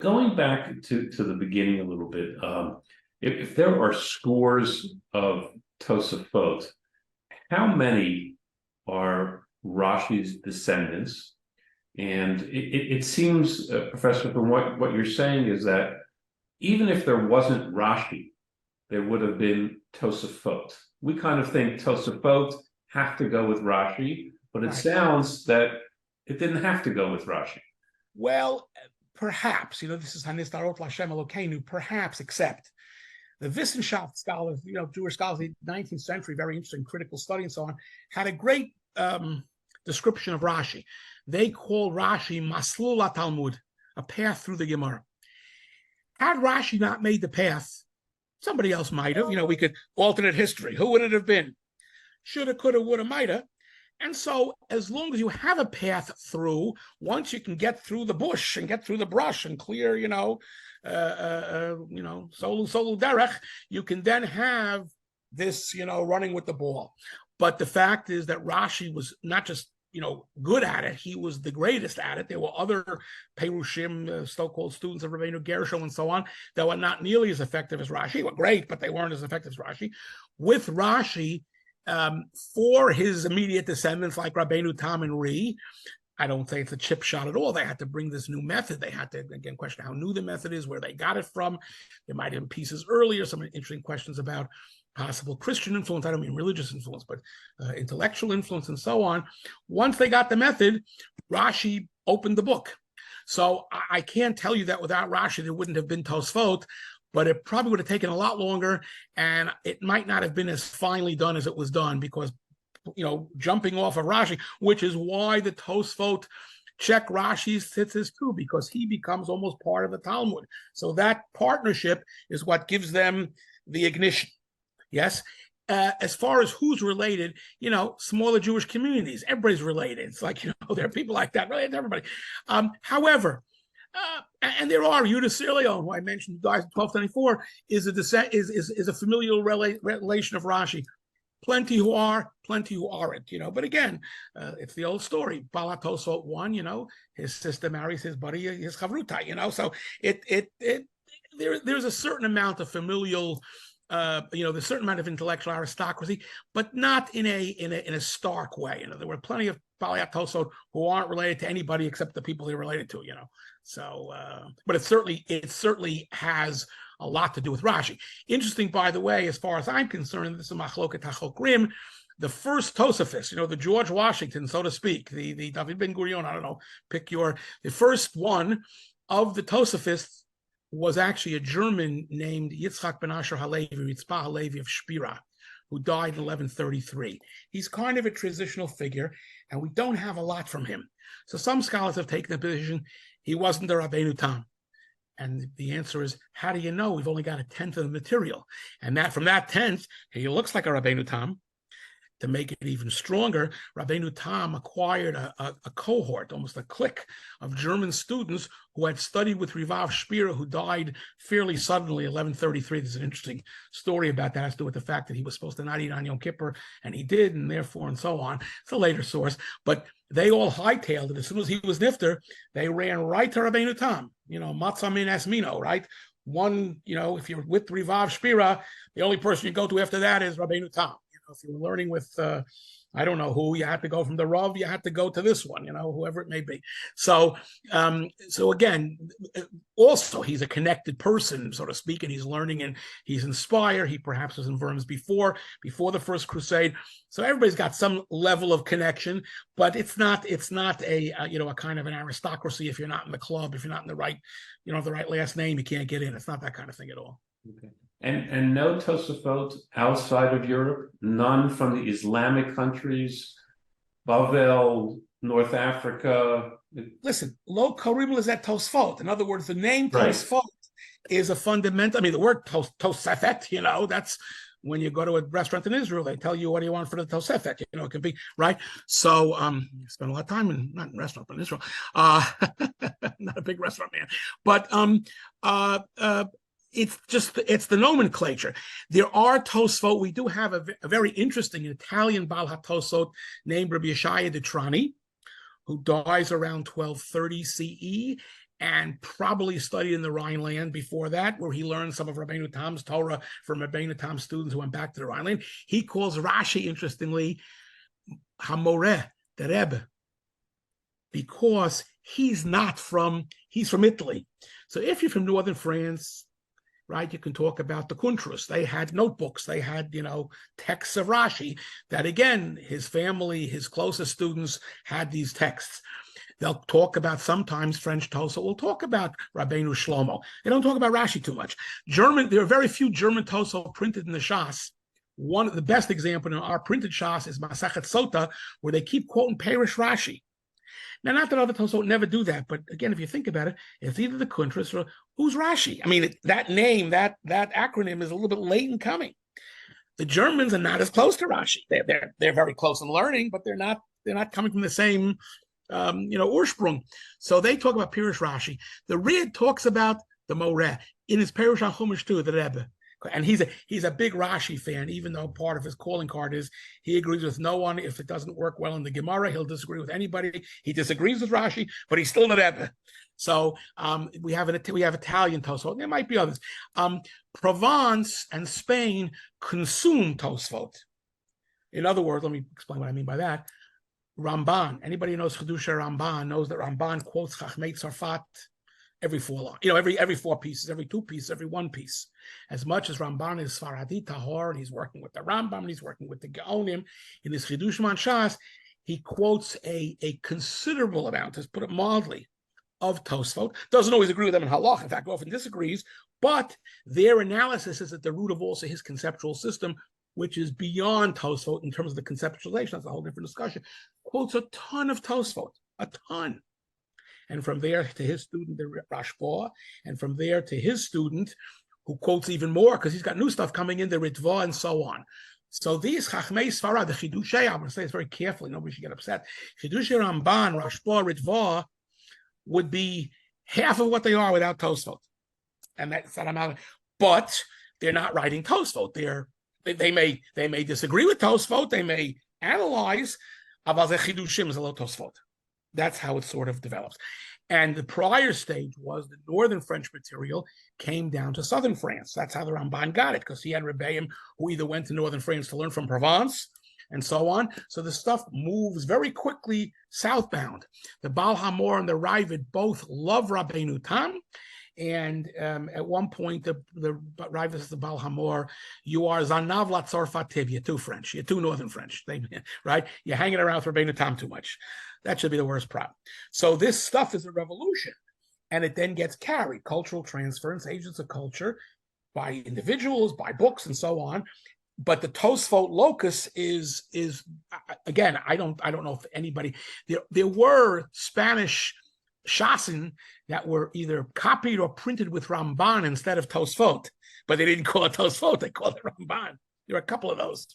Going back to the beginning a little bit, if there are scores of Tosafot, how many are Rashi's descendants? And it seems, Professor, from what you're saying is that even if there wasn't Rashi, there would have been Tosafot. We kind of think Tosafot have to go with Rashi, but it sounds that it didn't have to go with Rashi. Well, perhaps, this is Hanistarot Lashem Elokeinu, perhaps, except the Wissenschaft scholars, Jewish scholars in the 19th century, very interesting critical study and so on, had a great description of Rashi. They call Rashi Maslul Talmud, a path through the Gemara. Had Rashi not made the path, somebody else might have. We could alternate history. Who would it have been? Shoulda, coulda, woulda, mighta. And so, as long as you have a path through, once you can get through the bush and get through the brush and clear, solu derech, you can then have this, running with the ball. But the fact is that Rashi was not just good at it, he was the greatest at it. There were other Perushim, so-called students of Rabbeinu Gershom and so on, that were not nearly as effective as Rashi. They were great, but they weren't as effective as Rashi. With Rashi, for his immediate descendants like Rabbeinu Tam and Ri, I don't think it's a chip shot at all. They had to bring this new method. They had to, again, question how new the method is, where they got it from. There might have been pieces earlier, some interesting questions about possible Christian influence. I don't mean religious influence, but intellectual influence and so on. Once they got the method, Rashi opened the book. So I can't tell you that without Rashi, there wouldn't have been Tosafot, but it probably would have taken a lot longer, and it might not have been as finely done as it was done because, jumping off of Rashi, which is why the Tosafot check Rashi's tzitzis too, because he becomes almost part of the Talmud. So that partnership is what gives them the ignition. Yes. As far as who's related, smaller Jewish communities, everybody's related. It's like, there are people like that related to everybody. However, and there are Yudas Sirleon, who I mentioned, who dies in 1224, is a familial relation of Rashi. Plenty who are, plenty who aren't, But again, it's the old story. Balatosot one, his sister marries his buddy, his chavruta, So there's a certain amount of familial. There's a certain amount of intellectual aristocracy, but not in a stark way. There were plenty of Balei Tosafot who aren't related to anybody except the people they're related to. So, but it certainly has a lot to do with Rashi. Interesting, by the way, as far as I'm concerned, this is Machloket HaChokrim. The first Tosafist, the George Washington, so to speak, the David Ben Gurion, I don't know, the first one of the Tosafists was actually a German named Yitzchak ben Asher Halevi, Ritzpah Halevi of Spira, who died in 1133. He's kind of a transitional figure, and we don't have a lot from him. So some scholars have taken the position he wasn't the Rabbeinu Tam. And the answer is, how do you know? We've only got a tenth of the material. And that from that tenth, he looks like a Rabbeinu Tam. To make it even stronger, Rabbeinu Tam acquired a cohort, almost a clique of German students who had studied with Rav Spira, who died fairly suddenly, 1133. There's an interesting story about that. It has to do with the fact that he was supposed to not eat on Yom Kippur, and he did, and therefore, and so on. It's a later source, but they all hightailed it. As soon as he was nifter, they ran right to Rabbeinu Tam, matzah min esmino, right? One, if you're with Rav Spira, the only person you go to after that is Rabbeinu Tam. If you were learning with, I don't know who, you had to go from the Rav, you had to go to this one, whoever it may be. So again, also he's a connected person, so to speak, and he's learning and he's inspired. He perhaps was in Worms before the First Crusade. So everybody's got some level of connection, but it's not a kind of an aristocracy. If you're not in the club, if you're not in the right, the right last name, you can't get in. It's not that kind of thing at all. Okay. And no Tosafot outside of Europe, none from the Islamic countries, Bavel, North Africa. Listen, lo koribul is that Tosafot. In other words, the name Tosafot is a fundamental. I mean, the word Tosafet, that's when you go to a restaurant in Israel, they tell you what do you want for the Tosafet. It can be right. So spend a lot of time not in restaurant, but in Israel. Not a big restaurant man, but it's the nomenclature. There are Tosafot. We do have a very interesting Italian Baal HaTosafot named Rabbi Yeshaya de Trani, who dies around 1230 CE. and probably studied in the Rhineland before that, where he learned some of Rabbeinu Tam's Torah from Rabbeinu Tam's students who went back to the Rhineland. He calls Rashi, interestingly, Hamoreh, the Rebbe, because he's from Italy. So if you're from northern France, right, you can talk about the Kuntrus. They had notebooks. They had, texts of Rashi that, again, his family, his closest students had these texts. They'll talk about, sometimes French Tosafot will talk about Rabbeinu Shlomo. They don't talk about Rashi too much. There are very few German Tosafot printed in the Shas. One of the best example in our printed Shas is Masachet Sota, where they keep quoting Perish Rashi. Now, not that other Tosafot never do that, but again, if you think about it, it's either the Kuntras or who's Rashi. I mean, that name, that acronym is a little bit late in coming. The Germans are not as close to Rashi. They're very close in learning, but they're not coming from the same Ursprung. So they talk about Pirush Rashi. The Rid talks about the Moreh in his Pirush HaChumash too, the Rebbe. And he's a big Rashi fan, even though part of his calling card is he agrees with no one. If it doesn't work well in the Gemara, he'll disagree with anybody. He disagrees with Rashi, but he's still the Rebbe. So we have Italian Tosafot. There might be others. Provence and Spain consume Tosafot. In other words, let me explain what I mean by that. Ramban. Anybody who knows Chedusha Ramban knows that Ramban quotes Chachmei Tzarfat every 4 lines, every 4 pieces, every 2 pieces, every 1 piece. As much as Ramban is Sfaradi Tahor, and he's working with the Rambam, and he's working with the Gaonim, in his Chidush Man Shas, he quotes a considerable amount, to put it mildly, of Tosafot. Doesn't always agree with them in halach, in fact, often disagrees, but their analysis is at the root of also his conceptual system, which is beyond Tosafot in terms of the conceptualization. That's a whole different discussion. Quotes a ton of Tosafot, a ton. And from there to his student, the Rashba, and from there to his student, who quotes even more, because he's got new stuff coming in, the Ritva, and so on. So these Chachmei Sfarad, the Chidushei, I'm going to say this very carefully, nobody should get upset. Chidushei Ramban, Rashba, Ritva would be half of what they are without Tosafot. And that's not amount. But they're not writing Tosafot. They may disagree with Tosafot, they may analyze, Aval Ze Chidushim is a little Tosafot. That's how it sort of develops. And the prior stage was the northern French material came down to southern France. That's how the Ramban got it, because he had Rebbeim who either went to northern France to learn from Provence and so on. So the stuff moves very quickly southbound. The Baal HaMor and the Ravid both love Rabbeinu Tam. And at one point, the Ravid says the Baal HaMor, you are Zanav Latzorfativ, you're too French, you're too northern French, right? You're hanging around with Rabbeinu Tam too much. That should be the worst problem. So this stuff is a revolution, and it then gets carried, cultural transference, agents of culture, by individuals, by books, and so on. But the Tosafot locus is again, I don't know if anybody, there were Spanish Shasin that were either copied or printed with Ramban instead of Tosafot, but they didn't call it Tosafot, they called it Ramban. There are a couple of those.